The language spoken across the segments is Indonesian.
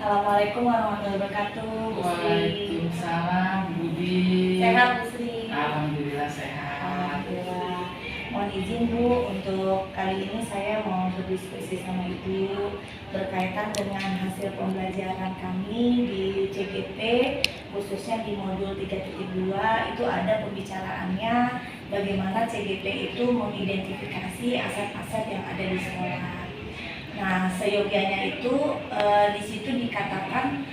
Assalamualaikum warahmatullahi wabarakatuh, Bu Sri. Waalaikumsalam, Budi. Sehat, Bu Sri? Alhamdulillah sehat. Alhamdulillah. Mohon izin Bu, untuk kali ini saya mau berdiskusi sama Ibu berkaitan dengan hasil pembelajaran kami di CGP, khususnya di modul 3.2 itu ada pembicaraannya bagaimana CGP itu mengidentifikasi aset-aset yang ada di sekolah. Nah, seyogianya itu di situ dikatakan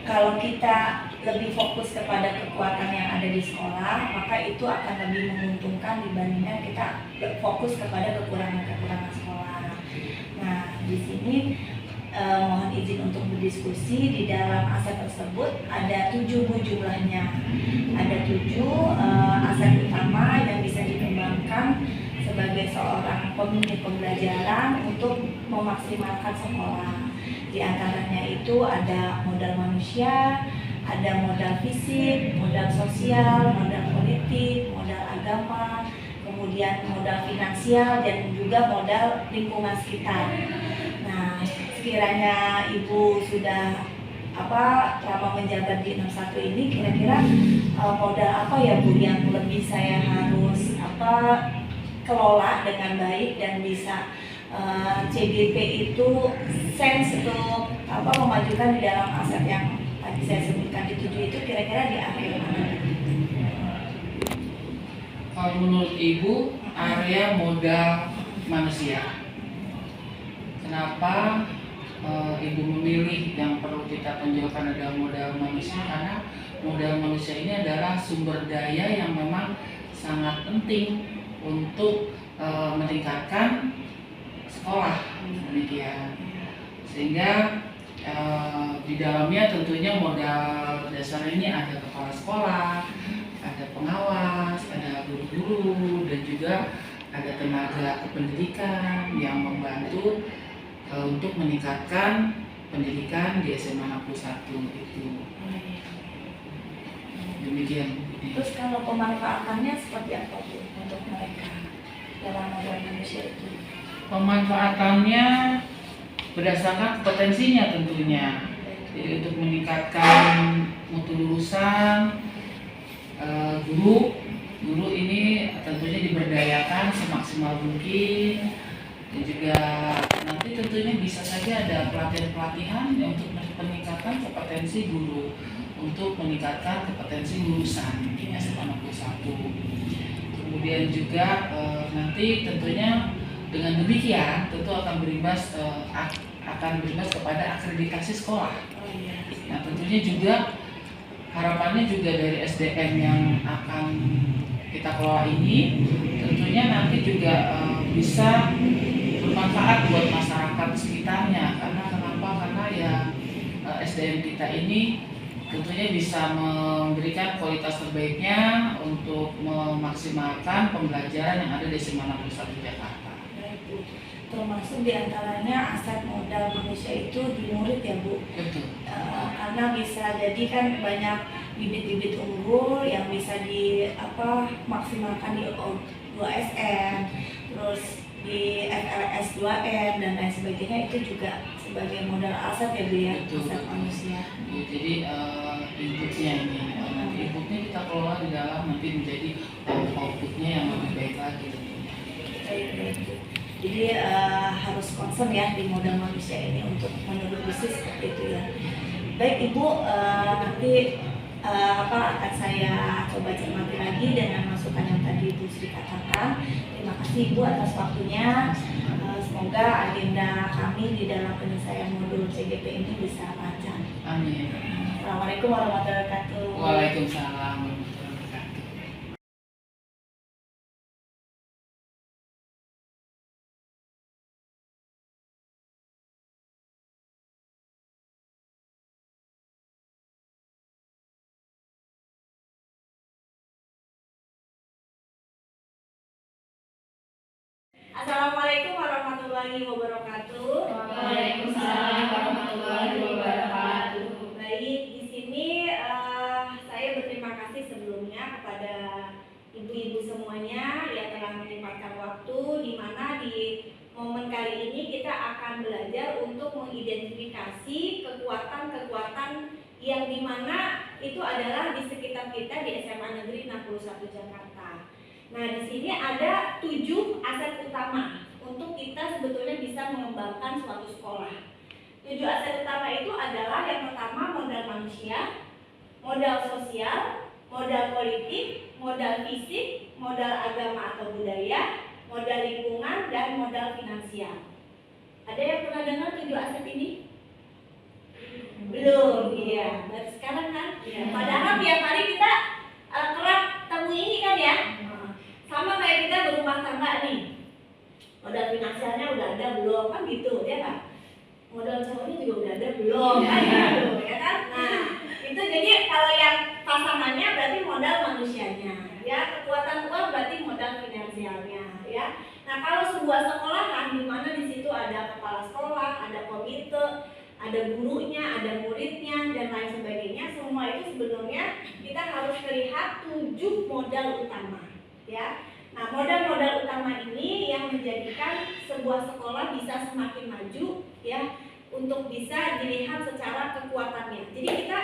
kalau kita lebih fokus kepada kekuatan yang ada di sekolah, maka itu akan lebih menguntungkan dibandingkan kita fokus kepada kekurangan-kekurangan sekolah. Nah, di sini mohon izin untuk berdiskusi. Di dalam aset tersebut ada 7 jumlahnya. Ada 7 aset utama yang bisa dikembangkan sebagai seorang pemimpin pembelajaran untuk memaksimalkan sekolah. Di antaranya itu ada modal manusia, ada modal fisik, modal sosial, modal politik, modal agama, kemudian modal finansial, dan juga modal lingkungan sekitar. Nah, sekiranya Ibu sudah lama menjabat di 61 ini, kira-kira modal apa ya Bu yang lebih saya harus kelola dengan baik dan bisa CGP itu sense untuk memajukan di dalam aset yang tadi saya sebutkan di 7 itu, kira-kira di area mana? Kalau menurut Ibu, area modal manusia. Kenapa Ibu memilih yang perlu kita tonjolkan adalah modal manusia? Karena modal manusia ini adalah sumber daya yang memang sangat penting untuk meningkatkan sekolah, demikian. Sehingga di dalamnya tentunya modal dasar ini ada kepala sekolah, ada pengawas, ada guru-guru, dan juga ada tenaga kependidikan yang membantu untuk meningkatkan pendidikan di SMA 61 itu. Demikian. Terus kalau pemanfaatannya seperti apa Bu untuk mereka dalam modal manusia itu? Pemanfaatannya berdasarkan kompetensinya tentunya. Jadi untuk meningkatkan mutu lulusan, guru ini tentunya diberdayakan semaksimal mungkin, dan juga nanti tentunya bisa saja ada pelatihan-pelatihan untuk meningkatkan kompetensi guru, untuk meningkatkan kompetensi lulusan di SMA 61. Kemudian juga nanti tentunya dengan demikian tentu akan berimbas kepada akreditasi sekolah. Nah, tentunya juga harapannya juga dari SDM yang akan kita kelola ini tentunya nanti juga bisa bermanfaat buat masyarakat sekitarnya. Karena ya SDM kita ini tentunya bisa memberikan kualitas terbaiknya untuk memaksimalkan pembelajaran yang ada di SMA 61 Jakarta. Termasuk diantaranya aset modal manusia itu di murid ya Bu. Betul. Karena bisa jadi kan banyak bibit-bibit unggul yang bisa maksimalkan di O2SN, terus di FLS 2N dan lain sebagainya, itu juga sebagai modal aset ya Bu ya. Betul. Aset manusia. Jadi inputnya ini, nanti inputnya kita kelola di dalam, nanti menjadi outputnya yang lebih baik lagi. Baik. Jadi harus concern ya di modal manusia ini untuk menurut bisnis seperti itu ya. Baik Ibu, nanti akan saya coba cermati lagi dengan masukan yang tadi Ibu Sri katakan. Terima kasih Ibu atas waktunya. Semoga agenda kami di dalam penyelesaian modul CGP ini bisa lancar. Amin. Assalamualaikum warahmatullahi wabarakatuh. Waalaikumsalam. Assalamualaikum warahmatullahi wabarakatuh. Waalaikumsalam warahmatullahi wabarakatuh. Baik, di sini saya berterima kasih sebelumnya kepada ibu-ibu semuanya yang telah menyempatkan waktu, di mana di momen kali ini kita akan belajar untuk mengidentifikasi kekuatan-kekuatan yang dimana itu adalah di sekitar kita di SMA Negeri 61 Jakarta. Nah, di sini ada 7 aset utama untuk kita sebetulnya bisa mengembangkan suatu sekolah. 7 aset utama itu adalah yang pertama modal manusia, modal sosial, modal politik, modal fisik, modal agama atau budaya, modal lingkungan, dan modal finansial. Ada yang pernah dengar 7 aset ini? Belum, iya. Baru sekarang kan? Iya. Padahal tiap hari kita kerap temu ini kan ya? Sama kayak kita berumah tangga nih. Modal finansialnya udah ada belum? Kan gitu, ya kan? Modal cowoknya juga udah ada belum? Kan gitu, ya kan? Nah, itu jadi kalau yang pasangannya berarti modal manusianya, ya. Kekuatan uang berarti modal finansialnya, ya. Nah, kalau sebuah sekolahan di mana di situ ada kepala sekolah, ada komite, ada gurunya, ada muridnya, dan lain sebagainya, semua itu sebenarnya kita harus melihat 7 modal utama, ya. Nah, modal-modal utama ini yang menjadikan sebuah sekolah bisa semakin maju, ya, untuk bisa dilihat secara kekuatannya. Jadi kita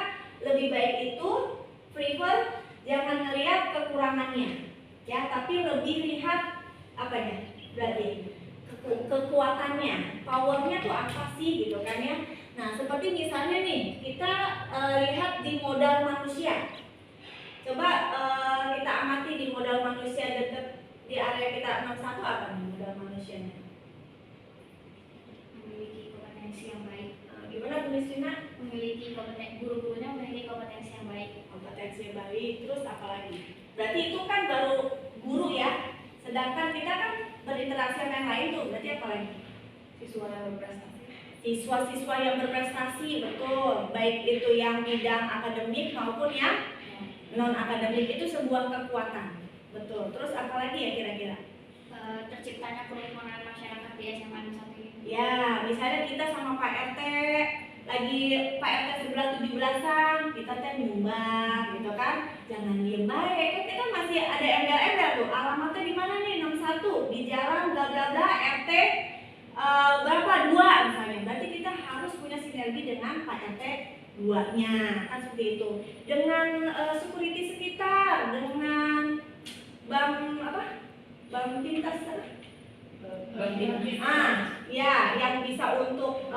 lebih baik itu prefer jangan melihat kekurangannya, ya, tapi lebih lihat apanya, berarti kekuatannya, powernya tuh apa sih, gitu kan ya. Nah, seperti misalnya nih, kita lihat di modal manusia. Coba kita amati di modal manusia dekat di area kita 61 apa nih modal manusianya? Memiliki kompetensi yang baik. Gimana Bu Nisrina? Memiliki kompetensi, guru-gurunya memiliki kompetensi yang baik. Kompetensi yang baik, terus apa lagi? Berarti itu kan baru guru ya. Sedangkan kita kan berinteraksi dengan yang lain tuh, berarti apa lagi? Siswa yang berprestasi. Siswa-siswa yang berprestasi, betul. Baik itu yang bidang akademik maupun yang non akademik, itu sebuah kekuatan. Betul. Terus apa lagi ya kira-kira? Terciptanya kerukunan masyarakat di SMA 1 ini. Ya, misalnya kita sama Pak RT lagi Pak RT sebelah 17-an, kita teh nyumbang gitu kan. Jangan diem baik, kan kita masih ada embel-embel tuh. Alamatnya di mana nih? 61 di jalan bla bla bla RT berapa? 2 misalnya. Berarti kita harus punya sinergi dengan Pak RT 2-nya, kan seperti itu. Dengan security sekitar, dengan bank pintas ya, yang bisa untuk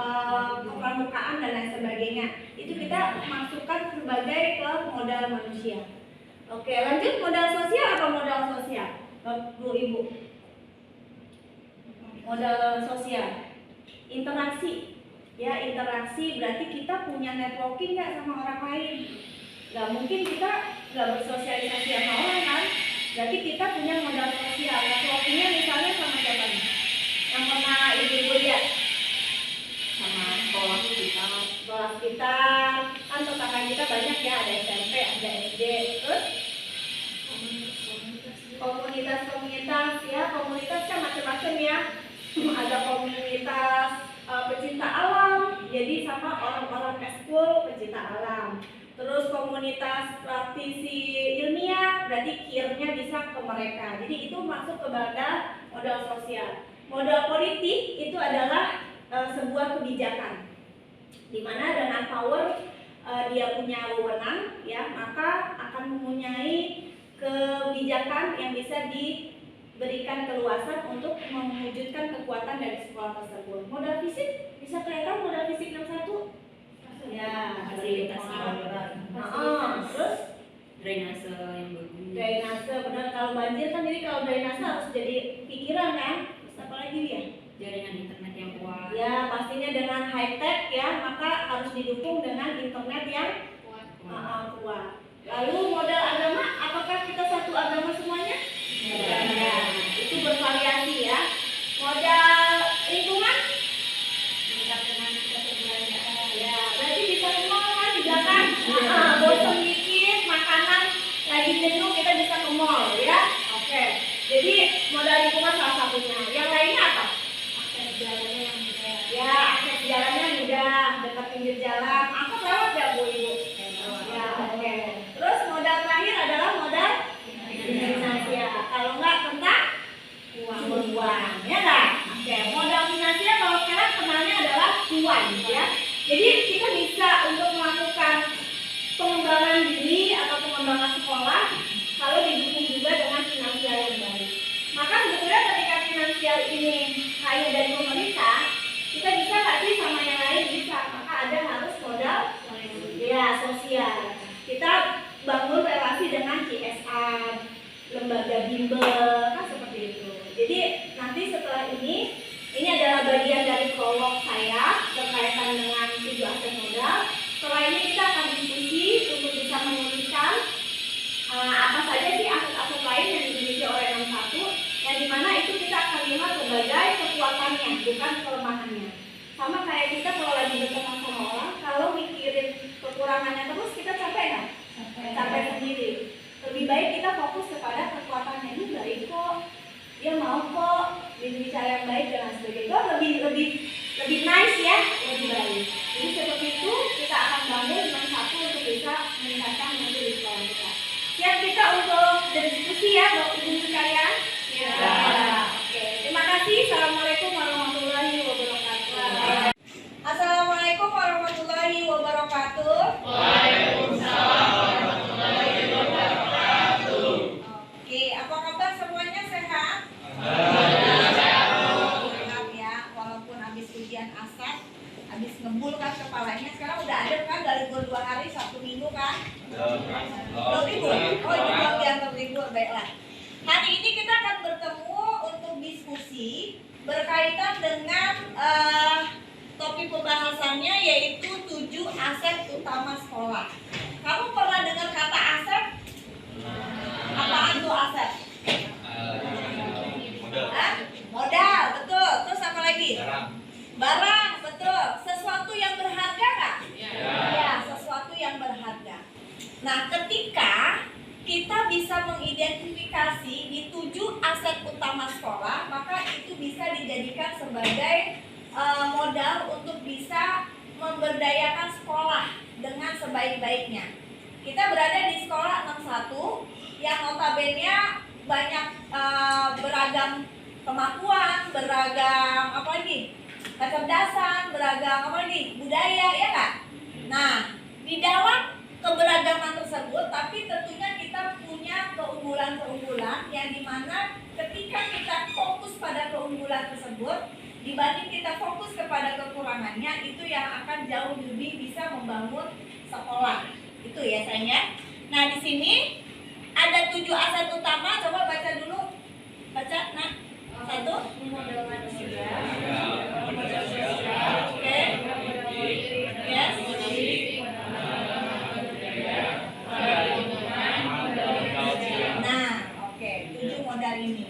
kepramukaan dan lain sebagainya. Itu kita masukkan sebagai ke modal manusia. Oke, lanjut modal sosial apa modal sosial? Bu Ibu. Modal sosial. Interaksi. Ya, interaksi berarti kita punya networking nggak sama orang lain. Nggak mungkin kita nggak bersosialisasi sama orang kan? Berarti kita punya modal sosial. Networkingnya misalnya sama siapa nih? Yang pernah ibu lihat? Sama sekolah kita. Kan tetangga kita banyak ya, ada SMP, ada SD. Terus komunitas ya, komunitas kan macam-macam ya. Ada komunitas pecinta alam, jadi sama orang-orang eskul pecinta alam. Terus komunitas praktisi ilmiah, berarti kirnya bisa ke mereka. Jadi itu masuk kepada modal sosial. Modal politik itu adalah sebuah kebijakan, di mana dengan power dia punya wewenang, ya, maka akan mempunyai kebijakan yang bisa diberikan keluasan untuk mewujudkan kekuatan dari sekolah tersebut. Modal fisik bisa kelihatan modal fisik 61. Ya, Fasilitas terus drainase yang bagus. drainase, benar. Kalau banjir kan, jadi kalau drainase harus jadi pikiran kan. Terus apa lagi ya? Jaringan internet yang kuat. Ya, pastinya dengan high tech ya, maka harus didukung dengan internet yang kuat. Lalu modal agama, apakah kita satu agama semuanya? Ya, itu bervariasi ya. Modal lingkungan, ya, berarti bisa ke mall kan juga kan? Bosan dikit, makanan lagi jenuh, kita bisa ke mall ya. Oke. Jadi modal lingkungan salah satunya. Yang lainnya apa? Akses jalannya yang mudah. Ya, akses jalannya mudah, dekat pinggir jalan. Angkot lewat ya Bu Ibu? Ya, oke. Terus modal terakhir finansial ini hanya dari pemerintah, kita bisa nggak sih sama yang lain? Bisa, maka ada harus modal ya sosial. Kita bangun relasi dengan CSR, lembaga bimbel, kan seperti itu. Jadi nanti setelah ini adalah bagian dari prolog saya berkaitan dengan 7 aset modal. Setelah ini kita akan diskusi untuk bisa menuliskan apa saja sih aset-aset lain yang dimiliki oleh 61, yang dimana itu kita akan lihat sebagai kekuatannya, bukan kelemahannya. Sama kayak kita kalau lagi berteman sama orang, kalau mikirin kekurangannya terus kita capek nggak? Capek sendiri. Lebih baik kita fokus kepada kekuatannya. Ini baik kok, dia mau kok bicara yang baik dan sebagainya. Itu lebih nice ya, lebih baik. Jadi seperti itu kita akan bangun dengan satu untuk bisa meningkatkan mutu di sekolah kita. Siap kita untuk berdiskusi ya, Bapak Ibu sekalian? Ya. Oke, terima kasih. Assalamualaikum warahmatullahi wabarakatuh. Assalamualaikum warahmatullahi wabarakatuh. Waalaikumsalam warahmatullahi wabarakatuh. Oke, apa kabar semuanya, sehat? Alhamdulillah sehat. Sehat ya, walaupun habis ujian aset, habis ngebul kan kepalanya. Sekarang udah ada kan dari libur 2 hari, Sabtu Minggu kan? Belum libur? Oh ini belum diantar libur, baiklah. Hari ini kita akan bertemu untuk diskusi berkaitan dengan topik pembahasannya yaitu 7 aset utama sekolah. Kamu pernah dengar kata aset? Apaan tuh aset? Hah? Modal, betul. Terus apa lagi? Barang, betul. Sesuatu yang berharga nggak? Ya, sesuatu yang berharga. Nah, ketika kita bisa mengidentifikasi di 7 aset utama sekolah, maka itu bisa dijadikan sebagai modal untuk bisa memberdayakan sekolah dengan sebaik-baiknya. Kita berada di sekolah 61 yang notabene banyak beragam kemampuan, beragam apa lagi? Kecerdasan, beragam apa lagi? Budaya, ya kan? Nah, di dalam keberagaman tersebut, tapi tentunya kita punya keunggulan-keunggulan yang dimana ketika kita fokus pada keunggulan tersebut dibanding kita fokus kepada kekurangannya, itu yang akan jauh lebih bisa membangun sekolah. Itu ya sayangnya. Nah, di sini ada 7 aset utama. Coba baca dulu. Baca, nah. 1 Modal manusia. Oke. Yes. Nah, oke, 7 modal ini.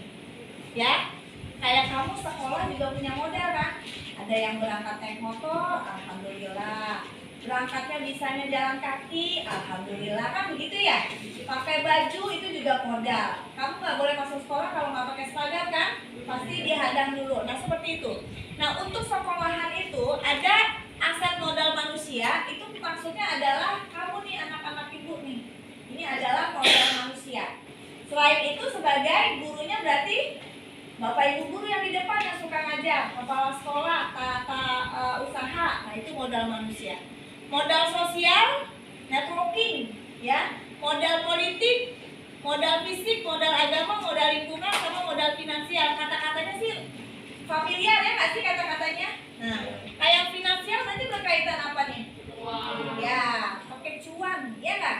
Ya. Kayak kamu sekolah juga punya modal kan? Ada yang berangkat naik motor, alhamdulillah. Berangkatnya bisanya jalan kaki, alhamdulillah, kan begitu ya? Pakai baju itu juga modal. Kamu nggak boleh masuk sekolah kalau nggak pakai seragam kan? Pasti dihadang dulu. Nah seperti itu. Nah untuk sekolahan itu ada aset modal manusia. Itu maksudnya adalah kamu nih anak-anak ibu nih. Ini adalah modal manusia. Selain itu sebagai gurunya berarti Bapak Ibu guru yang di depan yang suka ngajar, kepala sekolah, tata usaha, nah itu modal manusia. Modal sosial, networking, ya, modal politik, modal fisik, modal agama, modal lingkungan, sama modal finansial. Kata-katanya sih familiar ya nggak sih kata-katanya? Nah, kayak finansial nanti berkaitan apa nih? Ya, pakai cuan, ya nggak?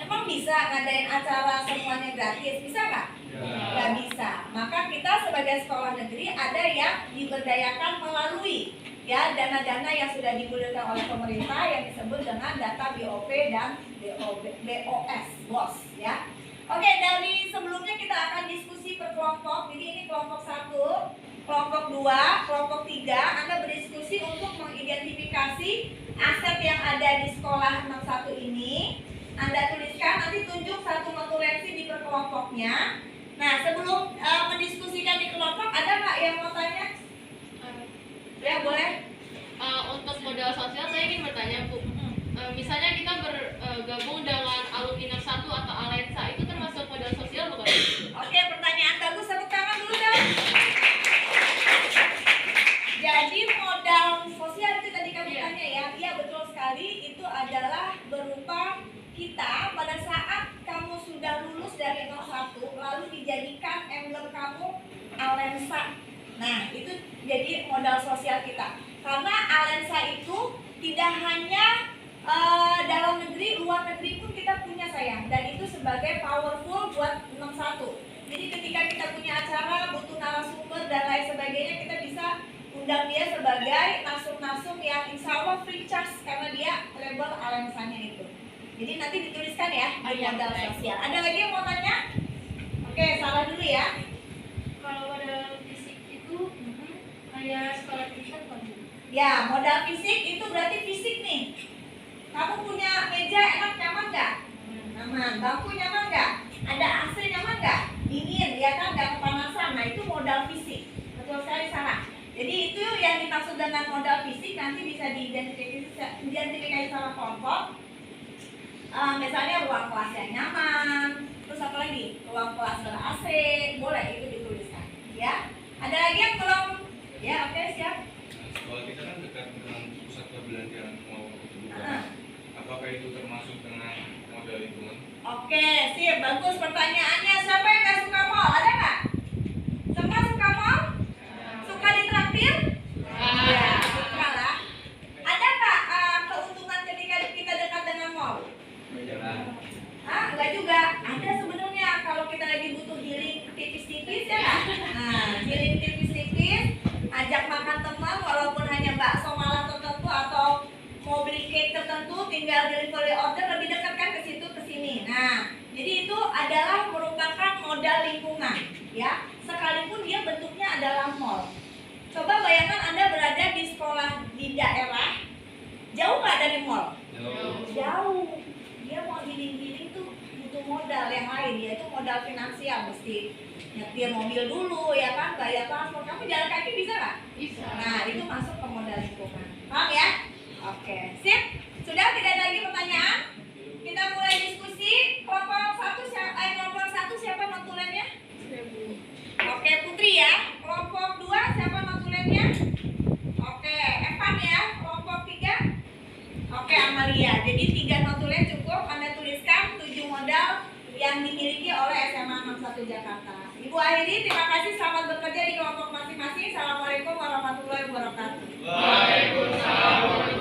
Emang bisa ngadain acara semuanya gratis, bisa nggak? Nggak bisa. Maka kita sebagai sekolah negeri ada yang diberdayakan melalui ya dana-dana yang sudah digulirkan oleh pemerintah yang disebut dengan data BOP dan BOS ya. Oke, dari sebelumnya kita akan diskusi per kelompok. Jadi ini kelompok 1, kelompok 2, kelompok 3. Anda berdiskusi untuk mengidentifikasi aset yang ada di sekolah 61 ini. Anda tuliskan, nanti tunjuk satu notulensi di per kelompoknya. Nah, sebelum mendiskusikan di kelompok, ada nggak yang mau tanya? Ya, boleh. Untuk modal sosial, saya ingin bertanya, Bu. Misalnya kita bergabung dengan alumni 1 atau Alensa, itu termasuk modal sosial bukan? Oke, pertanyaan bagus. Tepuk tangan dulu dong. Jadi modal sosial itu tadi kami tanya ya. Iya, betul sekali. Itu adalah berupa kita pada saat kamu sudah lulus dari 01 lalu dijadikan emblem kamu Alensa Nah, itu jadi modal sosial kita. Karena Alensa itu tidak hanya dalam negeri, luar negeri pun kita punya sayang. Dan itu sebagai powerful buat 61. Jadi ketika kita punya acara, butuh narasumber dan lain sebagainya, kita bisa undang dia sebagai narsum-narsum yang insya Allah free charge karena dia label Alensanya itu. Jadi nanti dituliskan ya di modal sosial. Ada lagi yang mau tanya? Oke, salah dulu ya. Kalau modal fisik itu kayak sekolah tingkat kan? Ya, modal fisik itu berarti fisik nih. Kamu punya meja enak, nyaman nggak? Nyaman. Bangku nyaman nggak? Ada AC nyaman nggak? Dingin, ya kan? Nggak kepanasan. Nah, itu modal fisik. Betul sekali, Sarah. Jadi itu yang dimaksud dengan modal fisik nanti bisa diidentifikasi sama kelompok. Misalnya ruang kelas yang nyaman, terus apa lagi? Ruang kelas ber-AC, boleh itu dituliskan. Ya, ada lagi yang belum? Ya, oke, siap. Sekolah kita kan dekat dengan pusat perbelanjaan mau dibuka. Apakah itu termasuk dengan modal lingkungan? Oke, sip, bagus pertanyaannya. Siapa yang nggak suka mall? Ada nggak? Semua suka mall? Suka ditraktir? Ya, suka lah. Ada nggak keuntungan ketika kita dekat dengan mall? Enggak juga. Ada sebenarnya kalau kita lagi butuh healing tipis-tipis ya nggak? Nah, healing tipis-tipis, ajak makan teman walaupun hanya bakso malam tertentu atau mau beli cake tertentu, tinggal delivery order lebih dekat kan ke situ ke sini. Nah, jadi itu adalah merupakan modal lingkungan, ya. Sekalipun dia bentuknya adalah mall. Coba bayangkan Anda berada di sekolah di daerah, jauh nggak dari mall? Jauh. Dia mau giling-giling tuh butuh modal yang lain, yaitu modal finansial, mesti nyetir mobil dulu, ya kan, bayar transport. Kamu jalan kaki bisa nggak? Bisa. Nah, itu masuk ke modal lingkungan. Paham ya? Oke, sip. Sudah tidak ada lagi pertanyaan? Kita mulai diskusi. Kelompok satu siapa notulennya? Oke, Putri ya. Kelompok 2 siapa notulennya? Oke, Evan ya. Kelompok 3. Oke, Amalia. Jadi 3 notulen cukup. Anda tuliskan 7 modal yang dimiliki oleh SMA 61 Jakarta. Ibu akhiri, terima kasih. Selamat bekerja di kelompok masing-masing. Assalamualaikum warahmatullahi wabarakatuh. Waalaikumsalam.